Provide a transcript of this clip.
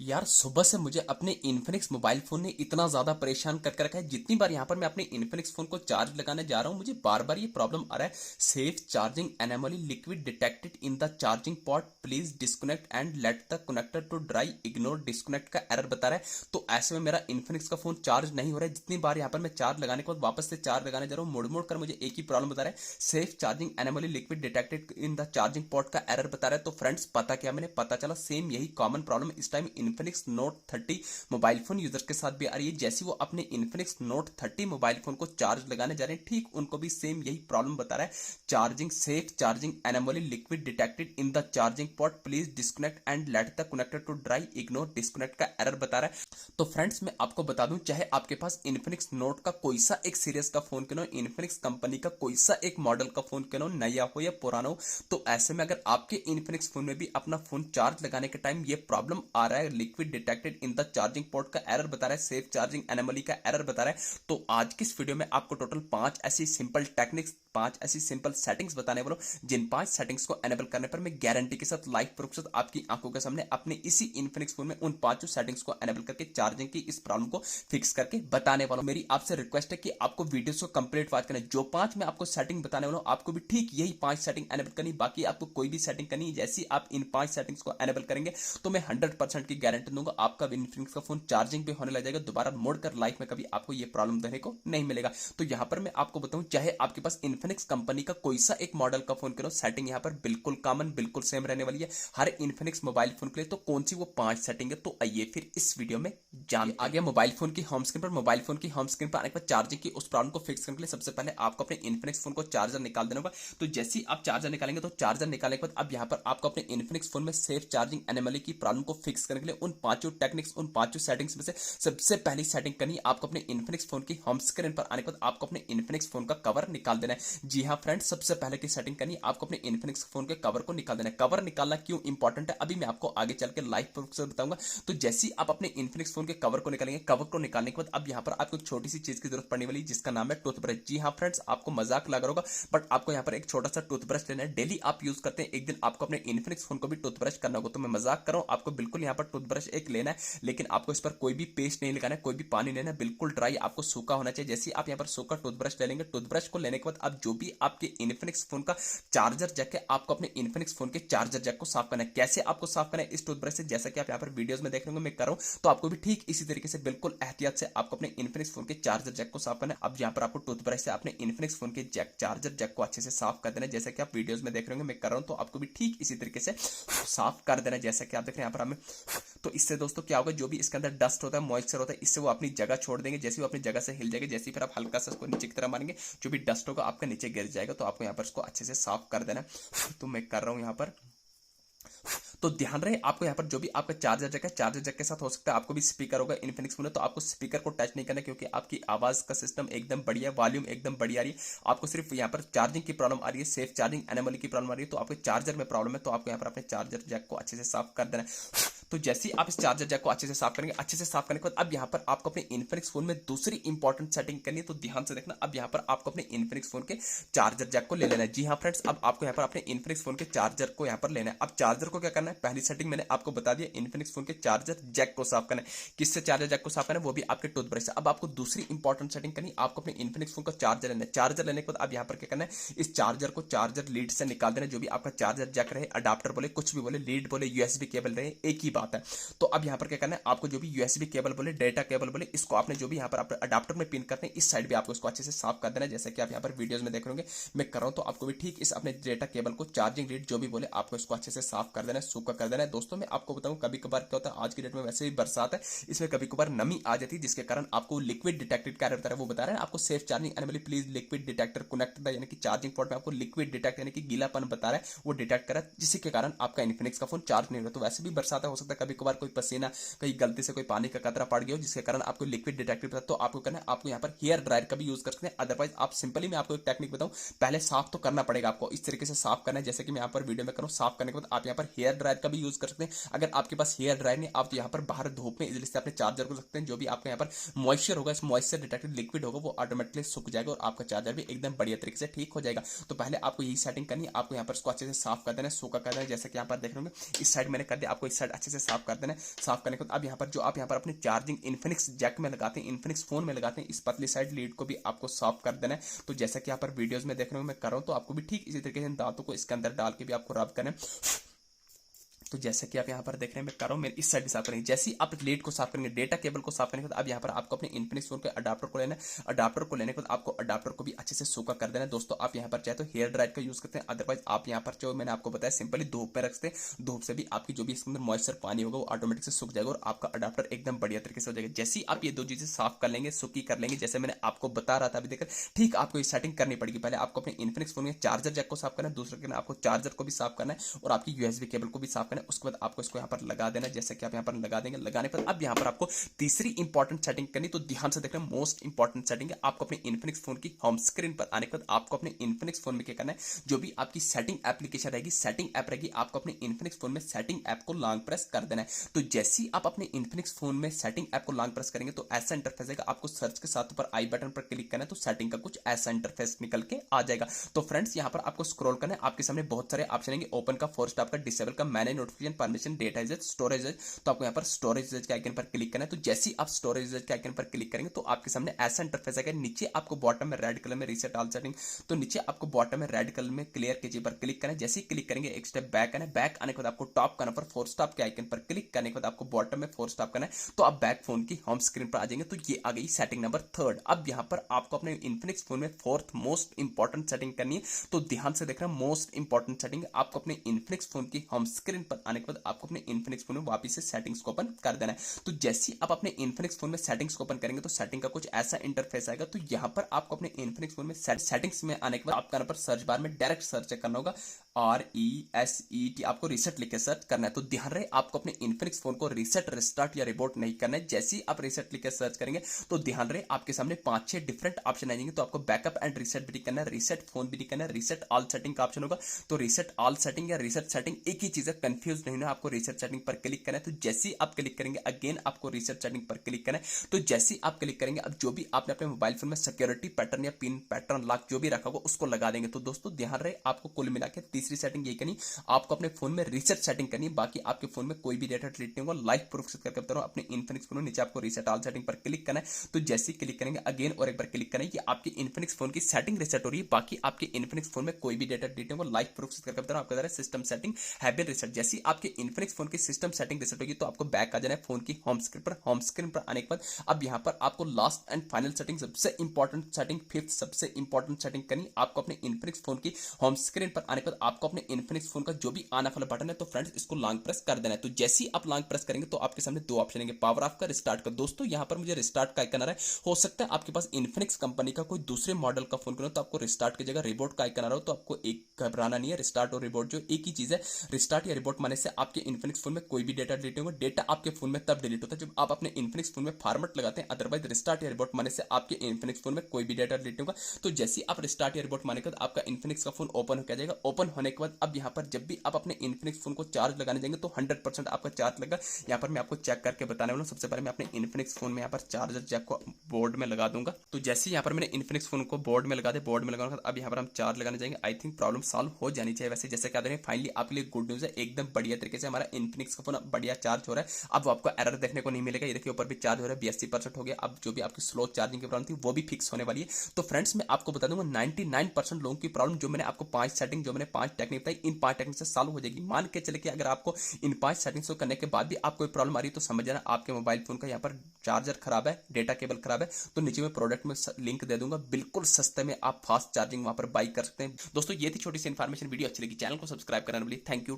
यार सुबह से मुझे अपने इन्फिनिक्स मोबाइल फोन ने इतना ज्यादा परेशान कर रखा है। जितनी बार यहाँ पर मैं अपने इन्फिनिक्स फोन को चार्ज लगाने जा रहा हूँ मुझे बार बार ये प्रॉब्लम आ रहा है। Safe charging anomaly liquid detected in the charging port, please disconnect and let the connector to dry, ignore disconnect का एरर बता रहा है। तो ऐसे में मेरा इन्फिनिक्स का फोन चार्ज नहीं हो रहा है। जितनी बार यहाँ पर मैं चार्ज लगाने के बाद वापस से चार्ज लगाने जा रहा हूँ, मोड़ मोड़ कर मुझे एक ही प्रॉब्लम बता रहा है, safe charging anomaly liquid detected in the charging pot का एरर बता रहा है। तो फ्रेंड्स पता क्या, मैंने पता चला सेम यही कॉमन प्रॉब्लम इस time Infinix note 30 mobile phone user के साथ भी आ रही है। जैसे वो अपने इन्फिनिक्स नोट 30 मोबाइल फोन को चार्ज लगाने जा रहे हैं, ठीक उनको भी सेम यही प्रॉब्लम बता रहा है, charging safe charging anomaly liquid detected in the charging port, please disconnect and let the connector to dry, ignore disconnect का एरर बता रहा है। तो फ्रेंड्स मैं आपको बता दूं, चाहे आपके पास इन्फिनिक्स नोट का कोई सा एक सीरीज का फोन क्यों ना, इन्फिनिक्स कंपनी का कोई सा एक मॉडल का फोन क्यों ना, नया हो या पुराना हो, तो ऐसे में अगर आपके इन्फिनिक्स फोन में भी अपना फोन चार्ज लगाने के टाइम ये प्रॉब्लम आ रहा है, liquid detected in the charging port का एरर बता रहा है, सेफ चार्जिंग एनोमली का एरर बता रहा है, तो आज की इस वीडियो में आपको टोटल 5 ऐसी सिंपल टेक्निक्स, 5 ऐसी सिंपल सेटिंग्स बताने वाला हूं, जिन 5 सेटिंग्स को एनेबल करने पर मैं गारंटी के साथ लाइव प्रूफ के साथ आपकी आंखों के सामने अपने इसी इन्फिनिक्स फोन में उन 5 सेटिंग्स को एनेबल करके चार्जिंग की इस प्रॉब्लम को फिक्स करके बताने वाला हूं। मेरी आपसे रिक्वेस्ट है कि आपको वीडियोस को कंप्लीट वॉच करना है। जो 5 मैं आपको सेटिंग बताने वाला हूं, आपको भी ठीक यही 5 सेटिंग एनेबल करनी, बाकी आपको कोई भी सेटिंग करनी है। जैसे आप इन 5 सेटिंग्स को एनेबल करेंगे तो मैं 100% की गारंटी दूंगा आपका इन्फिनिक्स का फोन चार्जिंग भी होने लग जाएगा, दोबारा मोड़कर लाइफ में कभी आपको यह प्रॉब्लम देखने को नहीं मिलेगा। तो यहां पर मैं आपको बताऊं, चाहे आपके पास इन्फिनिक्स कंपनी का कोई सा एक मॉडल का फोन करो, सेटिंग यहां पर बिल्कुल कॉमन, बिल्कुल सेम रहने वाली है हर इन्फिनिक्स मोबाइल फोन के लिए। तो कौन सी वो 5 सेटिंग है, तो आइए फिर इस वीडियो में जान आ गया मोबाइल फोन की होम स्क्रीन पर। मोबाइल फोन की होम स्क्रीन पर आने के बाद चार्जिंग की उस प्रॉब्लम को फिक्स करने के लिए सबसे पहले आपको अपने इन्फिनिक्स फोन को चार्जर निकाल देना होगा। तो जैसे ही आप चार्जर निकालेंगे, तो चार्जर निकालने के बाद अब यहां पर आपको अपने इन्फिनिक्स फोन में सेफ चार्जिंग एनोमली की प्रॉब्लम को फिक्स करने के लिए उन 5 टेक्निक्स, उन 5 सेटिंग्स में से सबसे पहली सेटिंग करनी है आपको अपने इन्फिनिक्स फोन की होम स्क्रीन पर आने के बाद आपको अपने इन्फिनिक्स फोन का कवर निकाल देना है। जी हां फ्रेंड्स, सबसे पहले की सेटिंग करनी है आपको अपने इन्फिनिक्स फोन के कवर को निकाल देना है। कवर निकालना क्यों इंपॉर्टेंट है, अभी मैं आपको आगे चल के लाइव प्रूफ से बताऊंगा। तो जैसे ही आप अपने इन्फिनिक्स फोन के कवर को निकालेंगे, कवर को निकालने के बाद अब यहां पर आपको एक छोटी सी चीज की जरूरत पड़ने वाली है, जिसका नाम है टूथब्रश। जी हां फ्रेंड्स, आपको मजाक लग रहा होगा, बट आपको यहां पर एक छोटा सा टूथब्रश लेना है। डेली आप यूज करते हैं, एक दिन आपको अपने इन्फिनिक्स फोन को भी टूथब्रश करना होगा। तो मैं मजाक कर रहा हूं, आपको बिल्कुल यहां पर टूथब्रश एक लेना है, लेकिन आपको इस पर कोई भी पेस्ट नहीं लगाना है, कोई भी पानी लेना है, बिल्कुल ड्राई, आपको सूखा होना चाहिए। जैसे आप यहां पर सूखा टूथब्रश ले लेंगे, टूथब्रश को लेने के बाद अब जो भी आपके इन्फिनिक्स फोन का चार्जर जैक है, आपको अपने इन्फिनिक्स फोन के चार्जर जैक को साफ करना है। कैसे आपको साफ करना है इस टूथब्रश से, जैसा कि आप यहां पर वीडियोस में देख रहे होंगे मैं कर रहा हूं, तो आपको भी ठीक इसी तरीके से बिल्कुल एहतियात से आपको अपने इन्फिनिक्स फोन के चार्जर जैक को साफ करना है। अब यहां पर आपको टूथब्रश से अपने इन्फिनिक्स फोन के जैक, चार्जर जैक को अच्छे से साफ कर देना है, जैसा कि आप वीडियोस में देख रहे होंगे मैं कर रहा हूं। तो आपको भी ठीक इसी तरीके से साफ कर देना है, जैसा कि आप देख रहे हैं यहां पर हमें। तो इससे दोस्तों क्या होगा, जो भी इसके अंदर डस्ट होता है, मॉइस्चर होता है, इससे वो अपनी जगह छोड़ देंगे। जैसे वो अपनी जगह से हिल जाएगा, जैसे फिर आप हल्का सा इसको नीचे की तरह मारेंगे, जो भी डस्ट होगा आपका नीचे गिर जाएगा। तो आपको यहाँ पर इसको अच्छे से साफ कर देना है। तो मैं कर रहा हूं यहाँ पर। तो ध्यान रहे आपको यहाँ पर जो भी आपका चार्जर जैक है, चार्जर जैक के साथ हो सकता है आपको भी स्पीकर होगा इन्फिनिक्स फोन है, तो आपको स्पीकर को टच नहीं करना, क्योंकि आपकी आवाज का सिस्टम एकदम बढ़िया, वॉल्यूम एकदम बढ़िया आ रही है। आपको सिर्फ यहाँ पर चार्जिंग की प्रॉब्लम आ रही है, सेफ चार्जिंग एनोमली की प्रॉब्लम आ रही है, तो आपके चार्जर में प्रॉब्लम है। तो आपको यहाँ पर अपने चार्जर जैक को अच्छे से साफ कर देना है। तो जैसे ही आप इस चार्जर जैक को अच्छे से साफ करेंगे, अच्छे से साफ करने के बाद अब यहाँ पर आपको अपने इन्फिनिक्स फोन में दूसरी इंपॉर्टेंट सेटिंग करनी है। तो ध्यान से देखना, अब यहाँ पर आपको अपने इन्फिनिक्स फोन के चार्जर जैक को ले लेना है। जी हाँ फ्रेंड्स, अब आपको यहाँ पर अपने इन्फिनिक्स फोन के चार्जर को यहाँ पर लेना है। अब चार्जर को क्या करना है, पहली सेटिंग मैंने आपको बता दिया, इन्फिनिक्स फोन के चार्जर जैक को साफ करना है। किससे चार्जर जैक को साफ करना है, वो भी आपके टूथब्रश से। अब आपको दूसरी इंपॉर्टेंट सेटिंग करनी है, आपको अपने इन्फिनिक्स फोन का चार्जर लेना है। चार्जर लेने के बाद अब यहाँ पर क्या करना है, इस चार्जर को चार्जर लीड से निकाल देना। जो भी आपका चार्जर जैक रहे, अडाप्टर बोले, कुछ भी बोले, लीड बोले, यूएसबी केबल रहे, एक ही बात है। तो अब यहाँ पर क्या करना है, आपको जो भी यूएसबी केबल बोले, डेटा केबल बोले, इसको आपने जो भी यहाँ पर आप अडाप्टर में पिन करते हैं, इस साइड भी आपको इसको अच्छे से साफ कर देना है, जैसे कि आप यहाँ पर वीडियोस में देख रहे होंगे मैं कर रहा हूँ। तो आपको भी ठीक इस अपने डेटा केबल को, चार्जिंग लीड जो भी बोले, आपको इसको अच्छे से साफ कर देना है, सूखा कर देना है। दोस्तों मैं आपको बताऊं, कभी कभार क्या होता है, आज की डेट में वैसे भी बरसात है, इसमें कभी कभार नमी आ जाती है, जिसके कारण आपको लिक्विड डिटेक्टेड क्या रहता है वो बता रहे हैं आपको, safe charging anomaly please liquid detector connect the, यानी कि चार्जिंग पोर्ट में आपको लिक्विड डिटेक्ट यानी कि गीलापन बता रहा है, वो डिटेक्ट करा, जिसके कारण आपका इन्फिनिक्स का फोन चार्ज नहीं हो रहा। तो वैसे भी बरसात हो सकता है कभी कभार कोई पसीना, कहीं गलती से कोई पानी का कतरा पड़ गया हो, जिसके कारण आपको लिक्विड डिटेक्टिव पता, तो आपको करना है, आपको यहाँ पर हेयर ड्रायर का भी यूज कर सकते हैं। अदरवाइज आप सिंपली, मैं आपको एक टेक्निक बताऊं, पहले साफ तो करना पड़ेगा आपको, इस तरीके से साफ करना है जैसे कि मैं यहाँ पर वीडियो में करूँ। साफ करने के बाद आप यहाँ पर हेयर ड्रायर का भी यूज कर सकते हैं। अगर आपके पास हेयर ड्रायर नहीं, आप यहाँ पर बाहर धूप में इजिली से अपने चार्जर को रखते हैं, जो भी आपका यहाँ पर मॉइस्चर होगा, इस मॉइस्चर डिटेक्टेड लिक्विड होगा, वो ऑटोमेटिकली सूख जाएगा और आपका चार्जर भी एकदम बढ़िया तरीके से ठीक हो जाएगा। तो पहले आपको यही सेटिंग करनी है, आपको यहाँ पर इसको अच्छे से साफ कर देना है, सूखा कर देना है, जैसे कि यहाँ पर देख रहे होंगे इस साइड मैंने कर दिया, आपको इस साइड अच्छे से साफ कर देना है। साफ करने के बाद अब यहाँ पर जो आप यहाँ पर अपने चार्जिंग इन्फिनिक्स जैक में लगाते हैं, इन्फिनिक्स फोन में लगाते हैं, इस पतली साइड लीड को भी आपको साफ कर देना है। तो जैसा कि यहाँ पर वीडियोस में देख रहे हो मैं कर रहा हूँ, तो आपको भी ठीक इसी तरीके से दांतों को इसके अंदर डाल के भी आपको रब करना है। तो जैसे कि आप यहाँ पर देख रहे हैं मैं कर रहा हूँ, मेरे इस साइड भी साफ करेंगे। जैसे ही आप लीड को साफ करेंगे, डेटा केबल को साफ करने के बाद अब यहाँ पर आपको अपने इन्फिनिक्स फोन के अडाप्टर को लेना है। अडाप्टर को लेने के बाद आपको अडाप्टर को भी अच्छे से सूखा कर देना है। दोस्तों आप यहाँ पर चाहे तो हेयर ड्रायर का यूज करते हैं, अदरवाइज आप यहाँ पर जो मैंने आपको बताया सिंपली धूप में रखते हैं। धूप से भी आपकी जो भी इसके अंदर मॉइस्चर पानी होगा वो ऑटोमेटिक से सूख जाएगा और आपका अडाप्टर एकदम बढ़िया तरीके से हो जाएगा। जैसे ही आप ये दो चीजें साफ कर लेंगे, सूखी कर लेंगे, जैसे मैंने आपको बता रहा था अभी देखकर, ठीक आपको ये सेटिंग करनी पड़ेगी। पहले आपको अपने इन्फिनिक्स फोन में चार्जर जैक को साफ करना है, दूसरे के आपको चार्जर को भी साफ करना है और आपकी यूएसबी केबल को भी साफ करना है। उसके बाद आपको यहाँ पर लगा देना, जैसे कि आप यहाँ पर लगा देंगे। लगाने पर अब यहाँ पर आपको तीसरी इंपॉर्टेंट सेटिंग करनी, तो ध्यान से देखना, मोस्ट इंपॉर्टेंट सेटिंग है। आपको अपने इन्फिनिक्स फोन की होम स्क्रीन पर आने के बाद आपको अपने इन्फिनिक्स फोन में क्या करना है, जो भी आपकी सेटिंग एप्लीकेशन रहेगी, सेटिंग ऐप रहेगी, आपको अपने इन्फिनिक्स फोन में सेटिंग ऐप को लॉन्ग प्रेस कर देना है। तो जैसे ही आप अपने इन्फिनिक्स फोन में सेटिंग ऐप को लॉन्ग प्रेस करेंगे तो ऐसा इंटरफेस आएगा। आपको सर्च के साथ ऊपर आई बटन पर क्लिक करना है, तो सेटिंग का कुछ ऐसा इंटरफेस निकल के आ जाएगा। तो फ्रेंड्स यहाँ पर आपको स्क्रॉल करना है, आपके सामने बहुत सारे ऑप्शन आएंगे, ओपन का, फोर स्टॉप का, डिसेबल का, manage notification, permission, data usage, storage usage. तो आपको यहाँ पर स्टोरेज यूजेज के आइकन पर क्लिक करना है। तो जैसे ही आप स्टोरेज यूजेज के आइकन पर क्लिक करेंगे तो आपके सामने ऐसा इंटरफेस आएगा। नीचे आपको बॉटम में रेड कलर में रीसेट ऑल सेटिंग, तो नीचे आपको बॉटम में रेड कलर में क्लियर कीजिए पर क्लिक करना है। जैसे ही क्लिक करेंगे एक स्टेप बैक आना है, बैक आने के बाद आपको टॉप करना पर फोर स्टॉप के आइकन पर क्लिक करने के बाद आपको बॉटम में फोर स्टॉप करना है, तो आप बैक फोन की होम स्क्रीन पर आ जाएंगे। तो ये आ गई सेटिंग नंबर 3। अब यहाँ पर आपको अपने इन्फिनिक्स फोन में फोर्थ मोस्ट इंपॉर्टेंट सेटिंग करनी है। तो ध्यान से देखना, मोस्ट इंपॉर्टेंट सेटिंग आपको अपने इन्फिनिक्स फोन की होम स्क्रीन पर आने के बाद आपको अपने इन्फिनिक्स फोन में वापस से सेटिंग्स को ओपन कर देना है। तो जैसे ही आप अपने इन्फिनिक्स फोन में सेटिंग्स को ओपन करेंगे तो सेटिंग का कुछ ऐसा इंटरफेस आएगा। तो यहाँ पर आपको अपने इन्फिनिक्स फोन में सेटिंग्स में आने के बाद आपका पर सर्च बार में डायरेक्ट सर्च करना होगा, RESET, आपको रीसेट लिख के सर्च करना है। तो ध्यान रहे, आपको अपने इन्फिनिक्स फोन को रीसेट, रिस्टार्ट या रिबूट नहीं करना है। जैसे ही आप रीसेट लिख के सर्च करेंगे तो ध्यान रहे आपके सामने 5-6 डिफरेंट ऑप्शन आएंगे। तो आपको बैकअप एंड रीसेट भी नहीं करना है, रीसेट फोन भी नहीं करना है, रीसेट ऑल सेटिंग का ऑप्शन होगा। तो रीसेट ऑल सेटिंग या रीसेट सेटिंग एक ही चीज है, कंफ्यूज नहीं होना, आपको रीसेट सेटिंग पर क्लिक करना है। तो जैसे ही आप क्लिक करेंगे अगेन आपको रीसेट सेटिंग पर क्लिक करना है। तो जैसे ही आप क्लिक करेंगे, अब जो भी आपने अपने मोबाइल फोन में सिक्योरिटी पैटर्न या पिन पैटर्न लॉक जो भी रखा होगा उसको लगा देंगे। तो दोस्तों ध्यान रहे, आपको कुल मिला के तीसरी सेटिंग ये करनी, आपको अपने फोन में रीसेट सेटिंग करनी है। बाकी आपके फोन में कोई भी डेटा डिलीट नहीं होगा। लाइव प्रूफ से करके बता रहा हूं, अपने इन्फिनिक्स फोन में नीचे आपको रीसेट ऑल सेटिंग पर क्लिक करना है। तो जैसे ही क्लिक करेंगे अगेन और एक बार क्लिक करना है, ये आपके इन्फिनिक्स फोन की सेटिंग रीसेट हो रही है। बाकी आपके इन्फिनिक्स फोन में कोई भी डेटा डिलीट नहीं होगा। लाइव प्रूफ से करके बता रहा हूं, आपका system setting have been reset. जैसे आपके इन्फिनिक्स फोन की सिस्टम सेटिंग रीसेट होगी तो आपको बैक आ जाना है फोन की होम स्क्रीन पर। होम स्क्रीन पर आने के बाद अब यहाँ पर आपको लास्ट एंड फाइनल सेटिंग, सबसे इंपॉर्टेंट सेटिंग, फिफ्थ सबसे इंपॉर्टेंट सेटिंग करनी, आपको अपने इन्फिनिक्स फोन की होम स्क्रीन पर आने के बाद आपको अपने इन्फिनिक्स फोन का जो भी ऑन ऑफ वाला बटन है तो फ्रेंड्स इसको लॉन्ग प्रेस कर देना है। तो जैसे ही आप लॉन्ग प्रेस करेंगे तो आपके सामने दो ऑप्शन आएंगे, पावर ऑफ का, रिस्टार्ट का। दोस्तों यहाँ पर मुझे रिस्टार्ट का आइकन आ रहा है, हो सकता है आपके पास इन्फिनिक्स कंपनी का कोई दूसरे मॉडल का फोन करो तो आपको रिस्टार्ट की जगह रिबूट का आइकन आ रहा हो, तो आपको एक घबराना नहीं है। रिस्टार्ट और रिबूट जो एक ही चीज है। रिस्टार्ट या रिबूट माने से आपके इन्फिनिक्स फोन में कोई भी डेटा डिलीट होगा। डेटा आपके फोन में तब डिलीट होता है जब आप अपने इन्फिनिक्स फोन में फॉर्मेट लगाते हैं, अदरवाइज रिस्टार्ट या रिबूट माने से आपके इन्फिनिक्स फोन में कोई भी डेटा डिलीट होगा। तो जैसे आप रिस्टार्ट या रिबूट माने के बाद आपका इन्फिनिक्स का फोन ओपन हो जाएगा। ओपन होने के बाद अब यहाँ पर जब भी आप अपने इन्फिनिक्स फोन को चार्ज लगाने जाएंगे तो 100% आपका चार्ज लगा। यहाँ पर मैं आपको चेक करके बताने वाला हूँ। सबसे पहले मैं अपने इन्फिनिक्स फोन में यहाँ पर चार्जर जैक को बोर्ड में लगा दूंगा। तो जैसे यहाँ पर मैंने इन्फिनिक्स फोन को बोर्ड में लगा दे, बोर्ड में लगाने के बाद अब यहाँ पर हम चार्ज लगाने जाएंगे। आई थिंक प्रॉब्लम सॉल्व हो जानी चाहिए। वैसे जैसे क्या देखें, फाइनली आपके लिए गुड न्यूज है, एकदम बढ़िया तरीके से हमारा इन्फिनिक्स का फोन बढ़िया चार्ज हो रहा है। अब आपको एरर देखने को नहीं मिलेगा। ये देखिए ऊपर भी चार्ज हो रहा है, 82% हो गया। अब जो भी आपकी स्लो चार्जिंग की प्रॉब्लम थी वो भी फिक्स होने वाली है। तो फ्रेंड्स मैं आपको बता दूंगा 99% लोगों की प्रॉब्लम जो मैंने आपको 5 सेटिंग, जो मैंने 5 टेक्निक बताई, इन 5 टेक्निक से सॉल्व हो जाएगी। मान के चले कि अगर आपको इन 5 सेटिंग्स को करने के बाद भी आपको कोई प्रॉब्लम आ रही है तो समझ जाना आपके मोबाइल फोन का यहाँ पर चार्जर खराब है, डेटा केबल खराब है। तो नीचे में प्रोडक्ट में लिंक दे दूंगा, बिल्कुल सस्ते में आप फास्ट चार्जिंग वहां पर बाई कर सकते हैं। दोस्तों ये थी छोटी सी इन्फॉर्मेशन। वीडियो अच्छी लगी चैनल को सब्सक्राइब करने वाली। Thank you.